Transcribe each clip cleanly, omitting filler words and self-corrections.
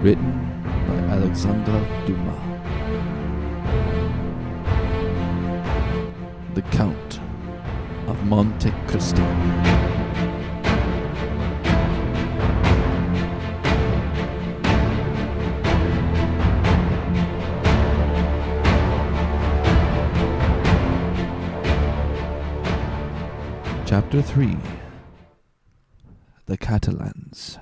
Written by Alexandre Dumas. The Count of Monte Cristo. Chapter 3. The Catalans.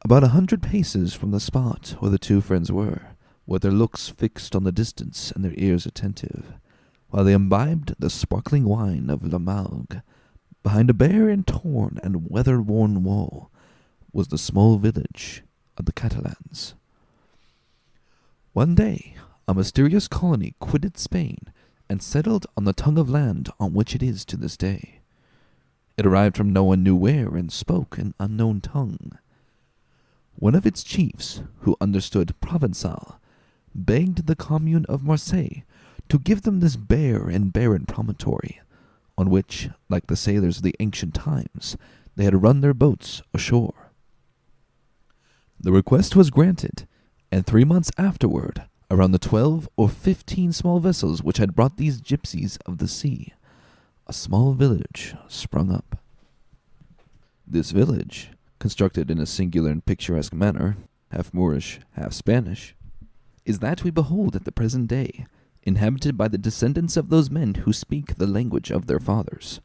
About 100 paces from the spot where the two friends were, with their looks fixed on the distance and their ears attentive, while they imbibed the sparkling wine of La Malgue, behind a bare and torn and weather-worn wall, was the small village of the Catalans. One day, a mysterious colony quitted Spain and settled on the tongue of land on which it is to this day. It arrived from no one knew where and spoke an unknown tongue. One of its chiefs, who understood Provençal, begged the commune of Marseille to give them this bare and barren promontory, on which, like the sailors of the ancient times, they had run their boats ashore. The request was granted, and 3 months afterward, around the 12 or 15 small vessels which had brought these gypsies of the sea, a small village sprung up. This village, constructed in a singular and picturesque manner, half Moorish, half Spanish, is that we behold at the present day, inhabited by the descendants of those men who speak the language of their fathers.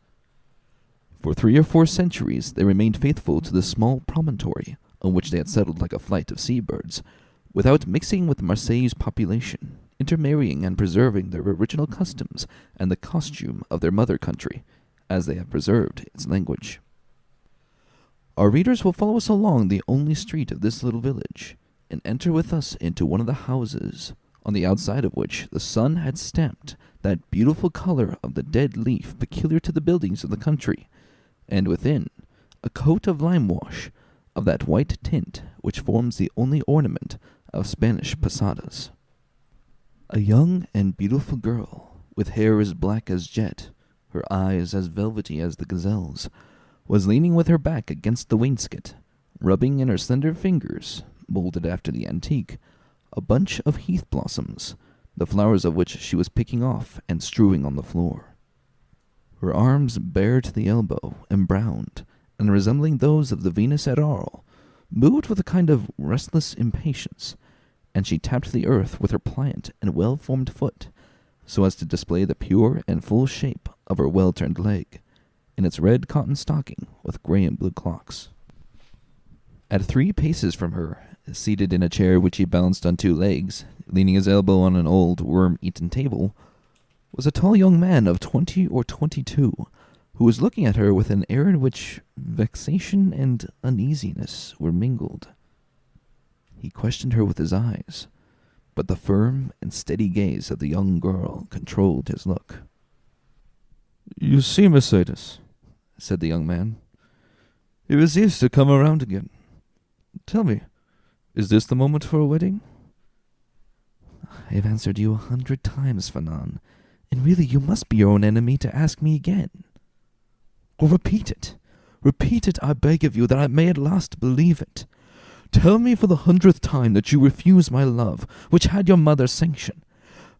For 3 or 4 centuries they remained faithful to the small promontory on which they had settled like a flight of seabirds, without mixing with Marseille's population, intermarrying and preserving their original customs and the costume of their mother country, as they have preserved its language. Our readers will follow us along the only street of this little village, and enter with us into one of the houses, on the outside of which the sun had stamped that beautiful color of the dead leaf peculiar to the buildings of the country, and within, a coat of lime-wash, of that white tint which forms the only ornament of Spanish posadas. A young and beautiful girl, with hair as black as jet, her eyes as velvety as the gazelle's, was leaning with her back against the wainscot, rubbing in her slender fingers, molded after the antique, a bunch of heath blossoms, the flowers of which she was picking off and strewing on the floor. Her arms bare to the elbow, embrowned, and resembling those of the Venus at Arles, moved with a kind of restless impatience, and she tapped the earth with her pliant and well-formed foot, so as to display the pure and full shape of her well-turned leg, in its red cotton stocking with grey and blue clocks. At 3 paces from her, seated in a chair which he balanced on 2 legs, leaning his elbow on an old worm-eaten table, was a tall young man of 20 or 22, who was looking at her with an air in which vexation and uneasiness were mingled. He questioned her with his eyes, but the firm and steady gaze of the young girl controlled his look. "You see, Mercedes," said the young man, "it is easy to come around again. Tell me, is this the moment for a wedding?" "I have answered you 100 times, Fernand, and really you must be your own enemy to ask me again." "Well, repeat it. Repeat it, I beg of you, that I may at last believe it. Tell me for the 100th time that you refuse my love, which had your mother's sanction.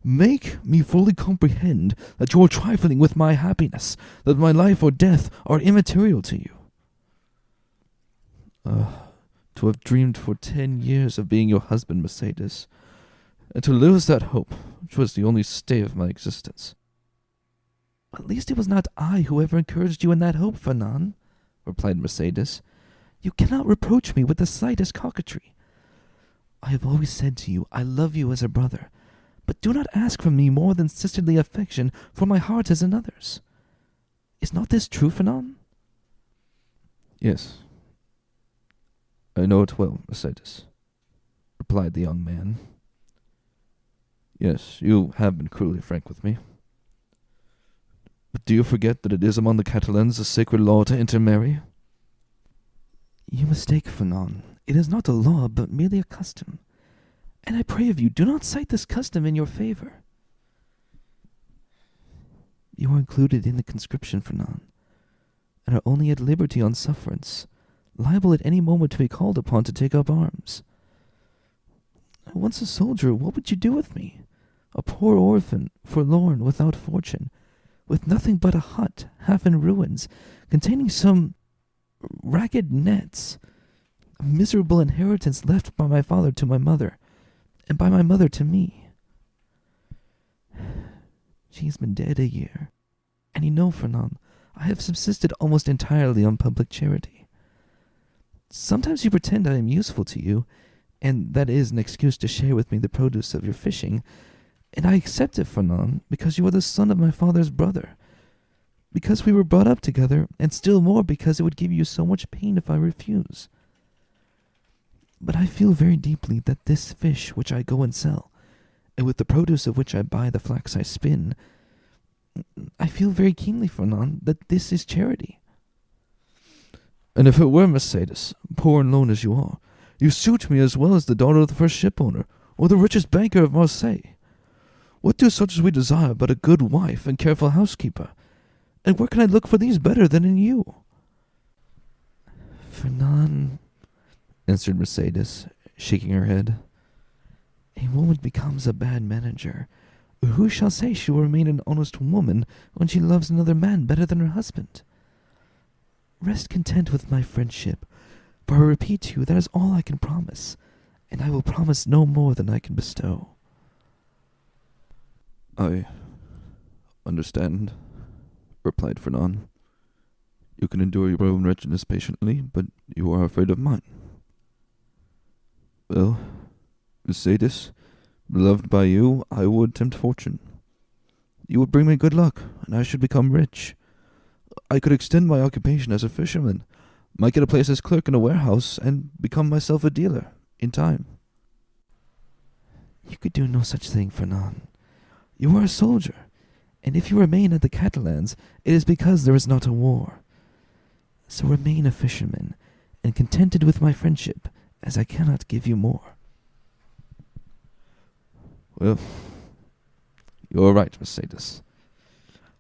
Make me fully comprehend that you are trifling with my happiness, that my life or death are immaterial to you." To have dreamed for 10 years of being your husband, Mercedes, and to lose that hope, which was the only stay of my existence. "At least it was not I who ever encouraged you in that hope, Fernand," replied Mercedes. "You cannot reproach me with the slightest coquetry. I have always said to you, I love you as a brother, but do not ask from me more than sisterly affection, for my heart is another's. Is not this true, Fernand?" "Yes, I know it well, Mercedes," replied the young man. "Yes, you have been cruelly frank with me. But do you forget that it is among the Catalans a sacred law to intermarry?" "You mistake, Fernand. It is not a law, but merely a custom. And I pray of you, do not cite this custom in your favor." "You are included in the conscription, Fernand, and are only at liberty on sufferance, liable at any moment to be called upon to take up arms. Once a soldier, what would you do with me? A poor orphan, forlorn, without fortune, with nothing but a hut, half in ruins, containing some ragged nets, a miserable inheritance left by my father to my mother, and by my mother to me. She has been dead a year, and you know, Fernand, I have subsisted almost entirely on public charity. Sometimes you pretend I am useful to you, and that is an excuse to share with me the produce of your fishing, and I accept it, Fernand, because you are the son of my father's brother, because we were brought up together, and still more because it would give you so much pain if I refuse. But I feel very deeply that this fish which I go and sell, and with the produce of which I buy the flax I spin, I feel very keenly, Fernand, that this is charity. And if it were, Mercedes, poor and lone as you are, you suit me as well as the daughter of the first ship owner, or the richest banker of Marseille. What do such as we desire but a good wife and careful housekeeper? And where can I look for these better than in you? Fernand, answered Mercedes, shaking her head, a woman becomes a bad manager. Who shall say she will remain an honest woman when she loves another man better than her husband? Rest content with my friendship, for I repeat to you that is all I can promise, and I will promise no more than I can bestow. I understand, replied Fernand. You can endure your own wretchedness patiently, but you are afraid of mine. Well, Mercedes, beloved by you, I would tempt fortune. You would bring me good luck, and I should become rich. I could extend my occupation as a fisherman, might get a place as clerk in a warehouse, and become myself a dealer, in time. You could do no such thing, Fernand. You are a soldier, and if you remain at the Catalans, it is because there is not a war. So remain a fisherman, and contented with my friendship, as I cannot give you more. Well, you are right, Mercedes.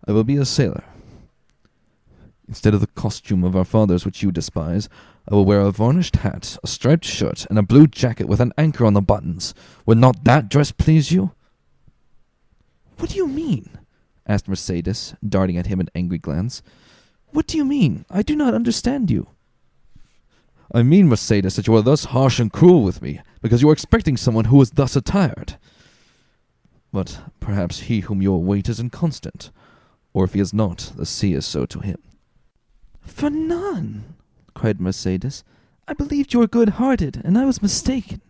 I will be a sailor. Instead of the costume of our fathers which you despise, I will wear a varnished hat, a striped shirt, and a blue jacket with an anchor on the buttons. Would not that dress please you? What do you mean? Asked Mercedes, darting at him an angry glance. What do you mean? I do not understand you. I mean, Mercedes, that you are thus harsh and cruel with me, because you are expecting someone who is thus attired. But perhaps he whom you await is inconstant, or if he is not, the sea is so to him. Fernand, cried Mercedes, I believed you were good-hearted, and I was mistaken.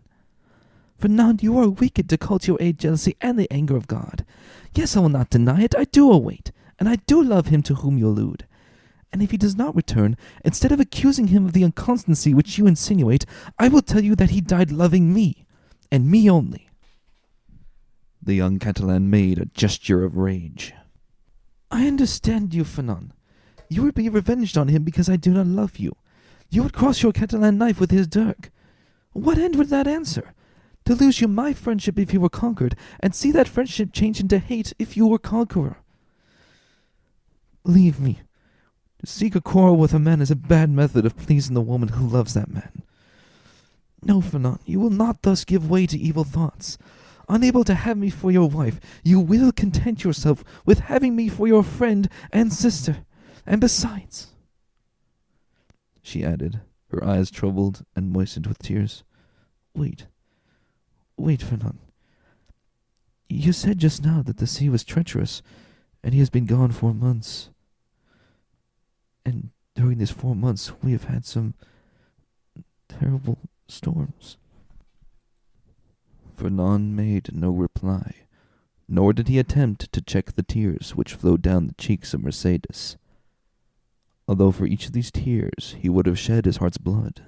Fernand, you are wicked to call to your aid jealousy and the anger of God. Yes, I will not deny it, I do await, and I do love him to whom you allude. And if he does not return, instead of accusing him of the inconstancy which you insinuate, I will tell you that he died loving me, and me only. The young Catalan made a gesture of rage. I understand you, Fernand. You would be revenged on him because I do not love you. You would cross your Catalan knife with his dirk. What end would that answer? To lose you my friendship if you were conquered, and see that friendship change into hate if you were conqueror. Leave me. To seek a quarrel with a man is a bad method of pleasing the woman who loves that man. No, Fernand, you will not thus give way to evil thoughts. Unable to have me for your wife, you will content yourself with having me for your friend and sister. And besides, she added, her eyes troubled and moistened with tears, Wait, Fernand. You said just now that the sea was treacherous, and he has been gone 4 months. And during these 4 months we have had some terrible storms. Fernand made no reply, nor did he attempt to check the tears which flowed down the cheeks of Mercedes, although for each of these tears he would have shed his heart's blood.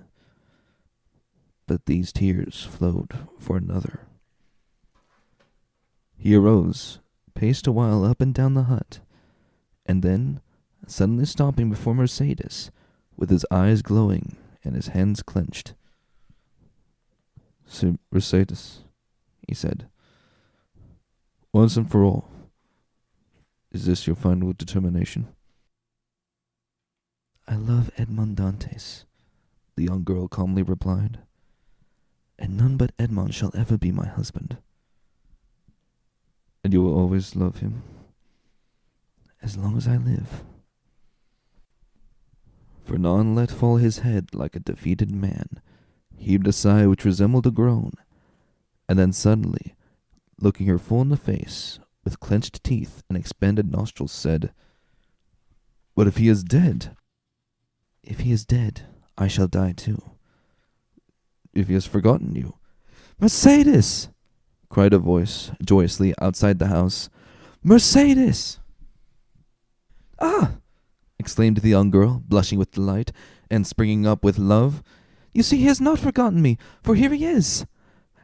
But these tears flowed for another. He arose, paced a while up and down the hut, and then, suddenly stopping before Mercedes, with his eyes glowing and his hands clenched, Mercedes, he said, once and for all, is this your final determination? I love Edmond Dantes, the young girl calmly replied. And none but Edmond shall ever be my husband. And you will always love him? As long as I live. Fernand let fall his head like a defeated man, heaved a sigh which resembled a groan, and then suddenly, looking her full in the face, with clenched teeth and expanded nostrils, said, But if he is dead? If he is dead, I shall die too. If he has forgotten you? Mercedes! Cried a voice joyously outside the house. Mercedes! Ah! Exclaimed the young girl, blushing with delight, and springing up with love. You see, he has not forgotten me, for here he is.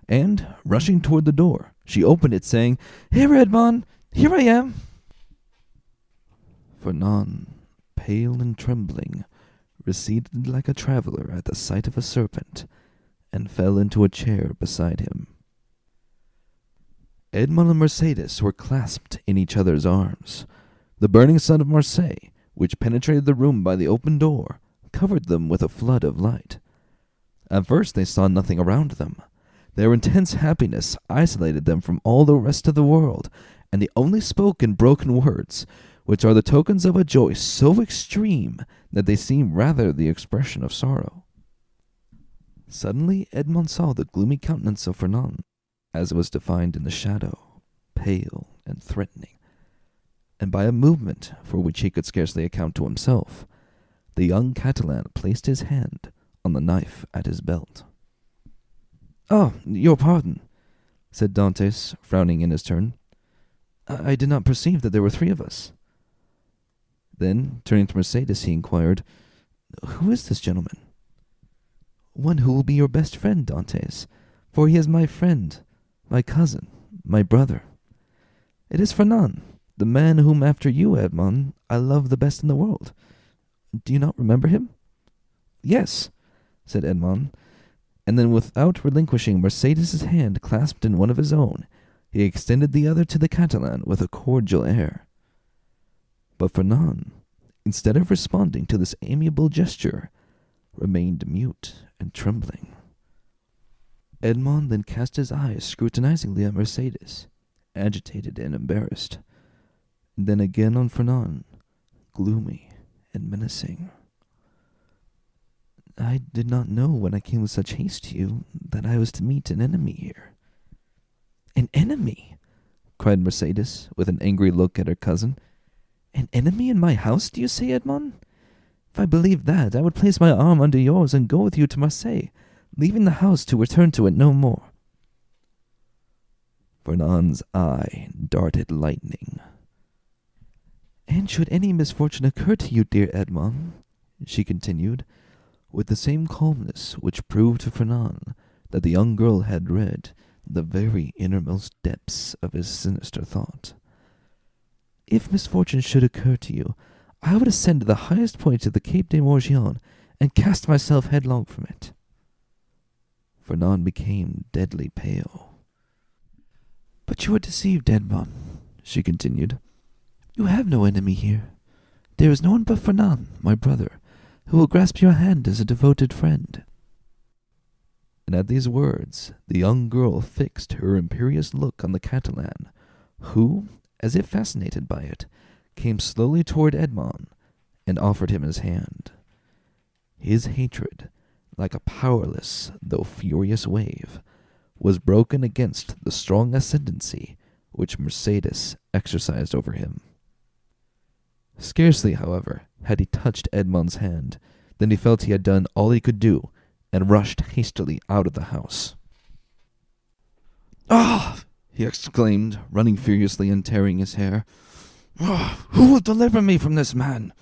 And, rushing toward the door, she opened it, saying, Here, Edmond, here I am. Fernand, pale and trembling, receded like a traveler at the sight of a serpent, and fell into a chair beside him. Edmond and Mercedes were clasped in each other's arms. The burning sun of Marseille, which penetrated the room by the open door, covered them with a flood of light. At first they saw nothing around them. Their intense happiness isolated them from all the rest of the world, and they only spoke in broken words, which are the tokens of a joy so extreme that they seem rather the expression of sorrow. Suddenly Edmond saw the gloomy countenance of Fernand, as it was defined in the shadow, pale and threatening, and by a movement for which he could scarcely account to himself, the young Catalan placed his hand on the knife at his belt. Oh, your pardon, said Dantes, frowning in his turn. I did not perceive that there were three of us. Then, turning to Mercedes, he inquired, Who is this gentleman? One who will be your best friend, Dantes, for he is my friend, my cousin, my brother. It is Fernand, the man whom, after you, Edmond, I love the best in the world. Do you not remember him? Yes, said Edmond, and then without relinquishing Mercedes's hand clasped in one of his own, he extended the other to the Catalan with a cordial air. But Fernand, instead of responding to this amiable gesture, remained mute and trembling. Edmond then cast his eyes scrutinizingly at Mercedes, agitated and embarrassed, and then again on Fernand, gloomy and menacing. I did not know when I came with such haste to you that I was to meet an enemy here. An enemy? Cried Mercedes, with an angry look at her cousin. An enemy in my house, do you say, Edmond? If I believed that, I would place my arm under yours and go with you to Marseille, leaving the house to return to it no more. Fernand's eye darted lightning. And should any misfortune occur to you, dear Edmond, she continued, with the same calmness which proved to Fernand that the young girl had read the very innermost depths of his sinister thought. If misfortune should occur to you, I would ascend to the highest point of the Cape de Morgion and cast myself headlong from it. Fernand became deadly pale. But you are deceived, Edmond, she continued. You have no enemy here. There is no one but Fernand, my brother, who will grasp your hand as a devoted friend. And at these words, the young girl fixed her imperious look on the Catalan, who, as if fascinated by it, came slowly toward Edmond and offered him his hand. His hatred, like a powerless though furious wave, was broken against the strong ascendancy which Mercedes exercised over him. Scarcely, however, had he touched Edmond's hand than he felt he had done all he could do, and rushed hastily out of the house. Ah! He exclaimed, running furiously and tearing his hair. Oh, who will deliver me from this man?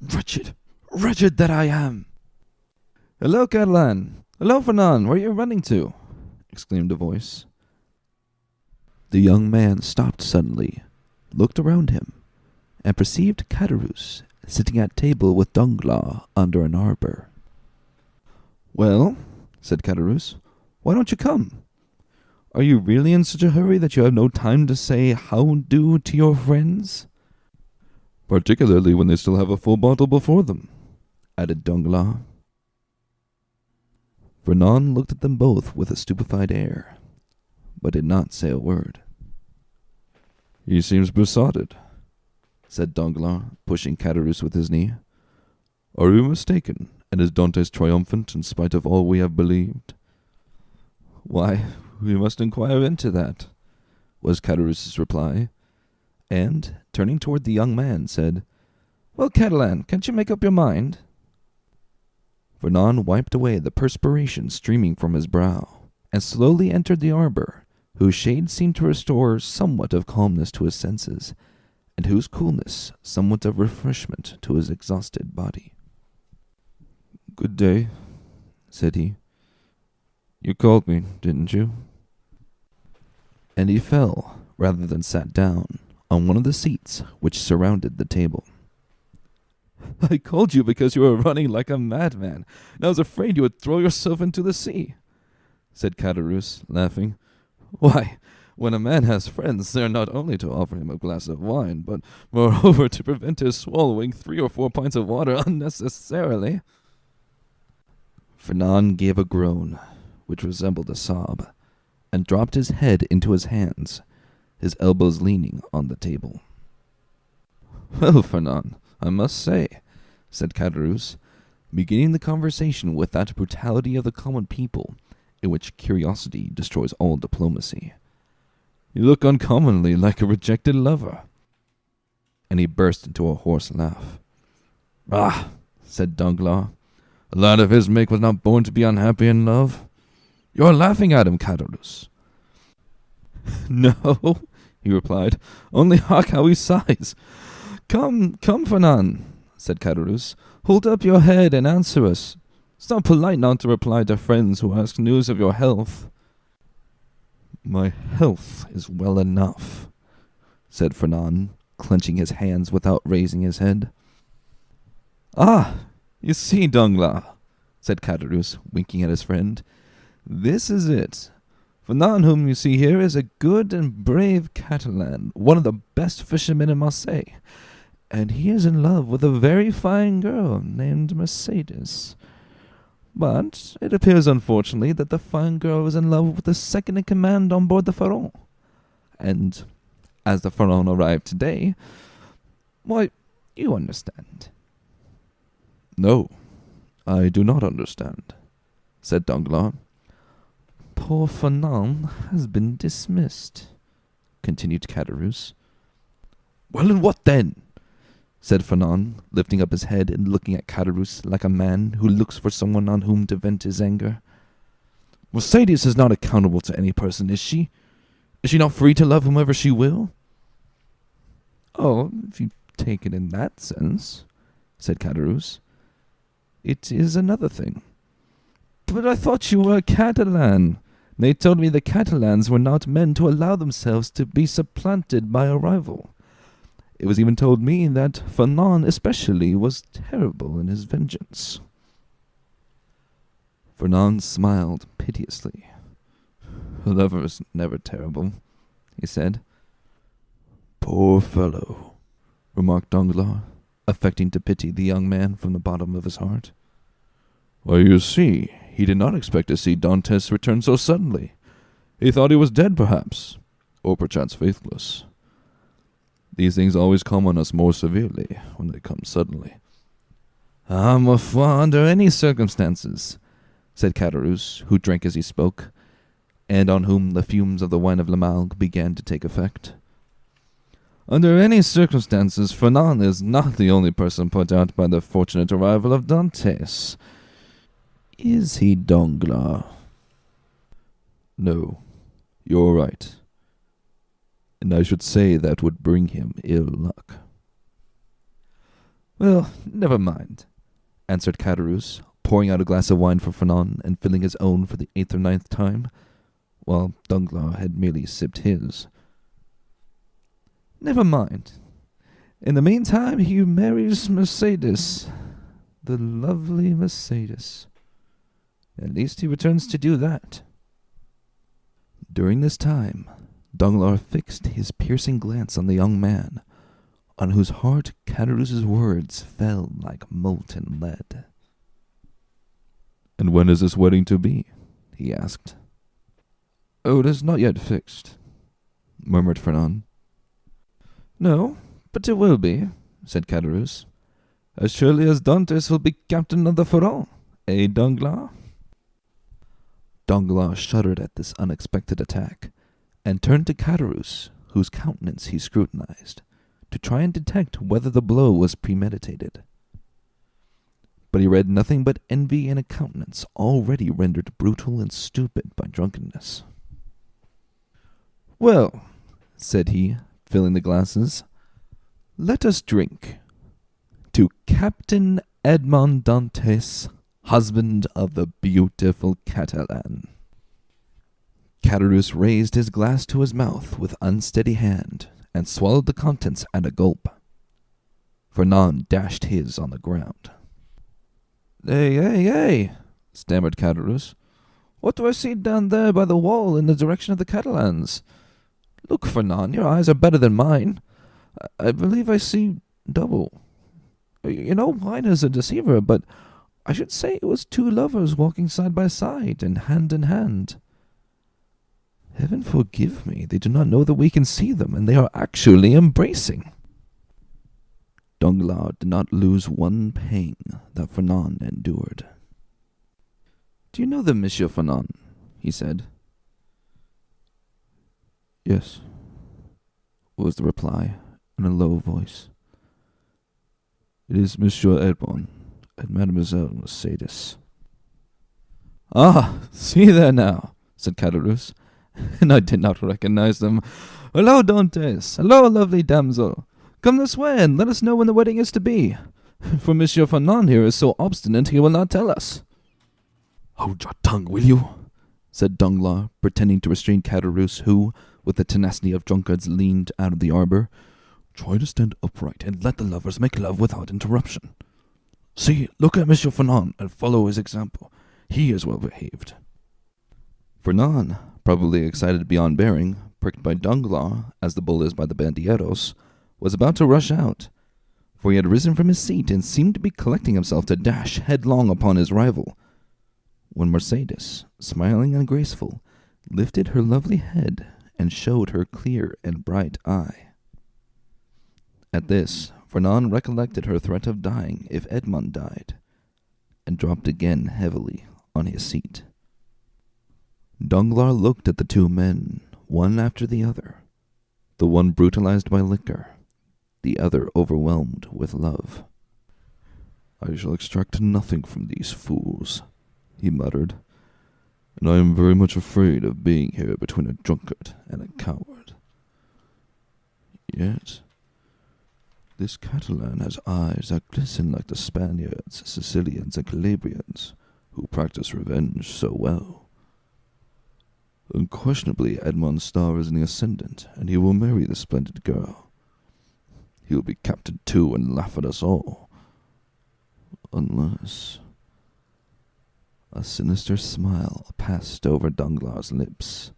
Wretched, wretched that I am! Hello, Catalan! Hello, Fernand! Where are you running to? Exclaimed a voice. The young man stopped suddenly, looked around him, and perceived Catalans sitting at table with Danglars under an arbor. Well, said Catalans, why don't you come? Are you really in such a hurry that you have no time to say how do to your friends? Particularly when they still have a full bottle before them, added Danglars. Fernand looked at them both with a stupefied air, but did not say a word. "He seems besotted," said Danglars, pushing Caderousse with his knee. "Are you mistaken, and is Dantes triumphant in spite of all we have believed?" "Why, we must inquire into that," was Caderousse's reply, and, turning toward the young man, said, "Well, Catalan, can't you make up your mind?" Fernand wiped away the perspiration streaming from his brow, and slowly entered the arbor, whose shade seemed to restore somewhat of calmness to his senses, and whose coolness somewhat of refreshment to his exhausted body. "Good day," said he. "You called me, didn't you?" And he fell, rather than sat down, on one of the seats which surrounded the table. "I called you because you were running like a madman, and I was afraid you would throw yourself into the sea," said Caderousse, laughing. "Why, when a man has friends, they are not only to offer him a glass of wine, but moreover to prevent his swallowing 3 or 4 pints of water unnecessarily." Fernand gave a groan, which resembled a sob, and dropped his head into his hands, his elbows leaning on the table. "Well, Fernand, I must say," said Caderousse, beginning the conversation with that brutality of the common people in which curiosity destroys all diplomacy, "you look uncommonly like a rejected lover." And he burst into a hoarse laugh. "Ah," said Danglars, "a lad of his make was not born to be unhappy in love. You are laughing at him, Caderousse." "No," he replied, "only hark how he sighs. Come, Fernand," said Caderousse, "hold up your head and answer us. It's not polite not to reply to friends who ask news of your health." "My health is well enough," said Fernand, clenching his hands without raising his head. "Ah, you see, Danglars," said Caderousse, winking at his friend, "this is it. Fernand, whom you see here, is a good and brave Catalan, one of the best fishermen in Marseille, and he is in love with a very fine girl named Mercedes. But it appears, unfortunately, that the fine girl is in love with the second in command on board the Pharaon. And as the Pharaon arrived today, why, you understand." "No, I do not understand," said Danglars. "Poor Fernand has been dismissed," continued Caderousse. "Well, and what then?" said Fernand, lifting up his head and looking at Caderousse like a man who looks for someone on whom to vent his anger. "Mercedes is not accountable to any person, is she? Is she not free to love whomever she will?" "Oh, if you take it in that sense," said Caderousse, "it is another thing." "But I thought you were a Catalan. They told me the Catalans were not men to allow themselves to be supplanted by a rival. It was even told me that Fernand especially was terrible in his vengeance." Fernand smiled piteously. "A lover is never terrible," he said. "Poor fellow," remarked Danglars, affecting to pity the young man from the bottom of his heart. "Why, you see, he did not expect to see Dantes return so suddenly. He thought he was dead, perhaps, or perchance faithless. These things always come on us more severely when they come suddenly." "Ah, ma foi, under any circumstances," said Caderousse, who drank as he spoke, and on whom the fumes of the wine of La Malgue began to take effect. "Under any circumstances, Fernand is not the only person put out by the fortunate arrival of Dantes. Is he, Danglars?" "No, you're right. And I should say that would bring him ill luck." "Well, never mind," answered Caderousse, pouring out a glass of wine for Fernand and filling his own for the 8th or 9th time, while Danglars had merely sipped his. "Never mind. In the meantime, he marries Mercedes, the lovely Mercedes. At least he returns to do that." During this time, Danglars fixed his piercing glance on the young man, on whose heart Caderousse's words fell like molten lead. And when is this wedding to be? He asked. Oh, it is not yet fixed, murmured Fernand. No, but it will be, said Caderousse, as surely as Dantes will be captain of the Pharaon, eh, Danglars? Danglars shuddered at this unexpected attack, and turned to Caderousse, whose countenance he scrutinized, to try and detect whether the blow was premeditated. But he read nothing but envy in a countenance already rendered brutal and stupid by drunkenness. Well, said he, filling the glasses, let us drink to Captain Edmond Dantes, husband of the beautiful Catalan. Caderousse raised his glass to his mouth with unsteady hand, and swallowed the contents at a gulp. Fernand dashed his on the ground. Hey, stammered Caderousse. What do I see down there by the wall in the direction of the Catalans? Look, Fernand, your eyes are better than mine. I believe I see double. You know, wine is a deceiver, but I should say it was two lovers walking side by side and hand in hand. Heaven forgive me, they do not know that we can see them, and they are actually embracing. Danglars did not lose one pang that Fernand endured. Do you know them, Monsieur Fernand? He said. Yes, was the reply, in a low voice. It is Monsieur Edmond and Mademoiselle Mercedes. Ah, see there now, said Caderousse, and I did not recognize them. Hello, Dantes. Hello, lovely damsel. Come this way, and let us know when the wedding is to be. For Monsieur Fernand here is so obstinate he will not tell us. Hold your tongue, will you? Said Danglars, pretending to restrain Caderousse, who, with the tenacity of drunkards, leaned out of the arbor. Try to stand upright, and let the lovers make love without interruption. See, look at Monsieur Fernand, and follow his example. He is well behaved. Fernand, probably excited beyond bearing, pricked by Danglars, as the bull is by the bandilleros, was about to rush out, for he had risen from his seat and seemed to be collecting himself to dash headlong upon his rival, when Mercedes, smiling and graceful, lifted her lovely head and showed her clear and bright eye. At this, Fernand recollected her threat of dying if Edmond died, and dropped again heavily on his seat. Danglars looked at the two men, one after the other, the one brutalized by liquor, the other overwhelmed with love. I shall extract nothing from these fools, he muttered, and I am very much afraid of being here between a drunkard and a coward. Yet, this Catalan has eyes that glisten like the Spaniards, Sicilians, and Calabrians, who practice revenge so well. Unquestionably, Edmond's star is in the ascendant, and he will marry the splendid girl. He will be captain too and laugh at us all. Unless... A sinister smile passed over Danglars' lips.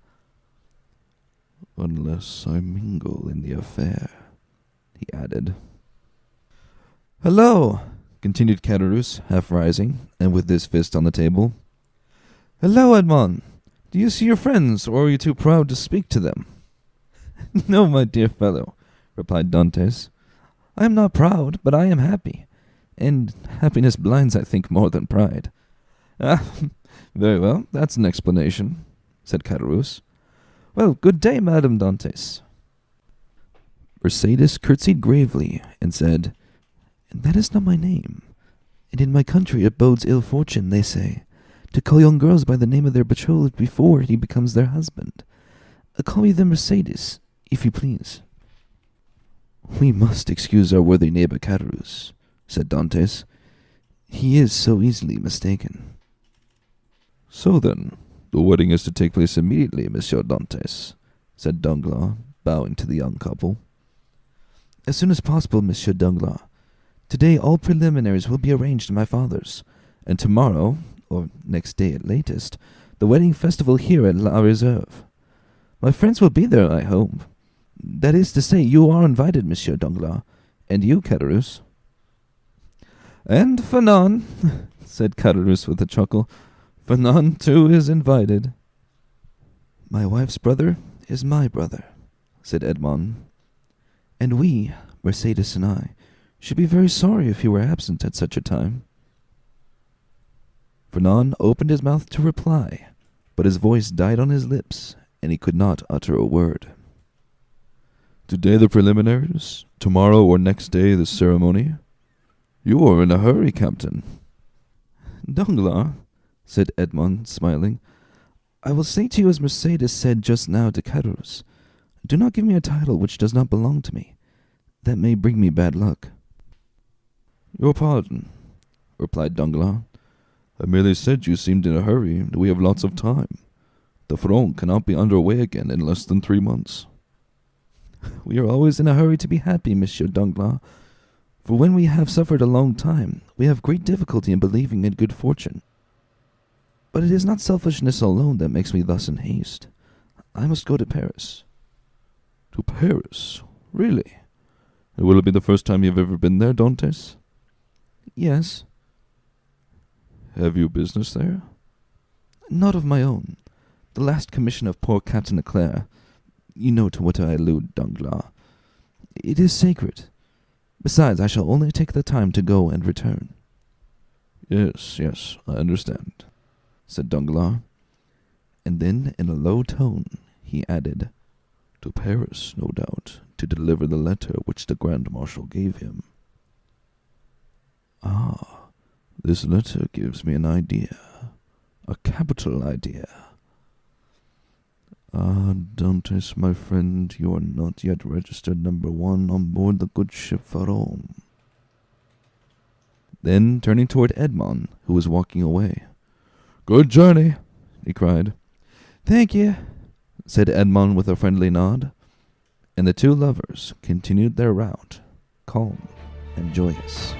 Unless I mingle in the affair, he added. Hello, continued Caderousse, half rising, and with his fist on the table. Hello, Edmond. Do you see your friends, or are you too proud to speak to them? No, my dear fellow, replied Dantes. I am not proud, but I am happy, and happiness blinds, I think, more than pride. Ah, very well, that's an explanation, said Caderousse. Well, good day, Madame Dantes. Mercedes curtsied gravely and said, That is not my name, and in my country it bodes ill fortune, they say, to call young girls by the name of their betrothed before he becomes their husband. Call me then Mercedes, if you please. We must excuse our worthy neighbor Caderousse, said Dantes. He is so easily mistaken. So then, the wedding is to take place immediately, Monsieur Dantes, said Danglars, bowing to the young couple. As soon as possible, Monsieur Danglars. Today all preliminaries will be arranged at my father's, and tomorrow, or next day at latest, the wedding festival here at La Réserve. My friends will be there, I hope. That is to say, you are invited, Monsieur Danglars, and you, Caderousse. And Fernand, said Catalans with a chuckle. Fernand, too, is invited. My wife's brother is my brother, said Edmond. And we, Mercedes and I, should be very sorry if he were absent at such a time. Fernand opened his mouth to reply, but his voice died on his lips, and he could not utter a word. Today the preliminaries, tomorrow or next day the ceremony. You are in a hurry, Captain. Danglars, said Edmond, smiling, I will say to you as Mercedes said just now to Catalans, do not give me a title which does not belong to me. That may bring me bad luck. Your pardon, replied Danglars. I merely said you seemed in a hurry, and we have lots of time. The Front cannot be under way again in less than 3 months. We are always in a hurry to be happy, Monsieur Danglars, for when we have suffered a long time, we have great difficulty in believing in good fortune. But it is not selfishness alone that makes me thus in haste. I must go to Paris. To Paris? Really? And will it be the first time you have ever been there, Dantes? Yes. Have you business there? Not of my own. The last commission of poor Captain Leclerc. You know to what I allude, Danglars. It is sacred. Besides, I shall only take the time to go and return. Yes, I understand, said Danglars. And then, in a low tone, he added, to Paris, no doubt, to deliver the letter which the Grand Marshal gave him. Ah, this letter gives me an idea, a capital idea. Ah, Dantes, my friend, you are not yet registered number 1 on board the good ship Pharaon. Then, turning toward Edmond, who was walking away, Good journey, he cried. Thank you, said Edmond with a friendly nod, and the two lovers continued their route, calm and joyous.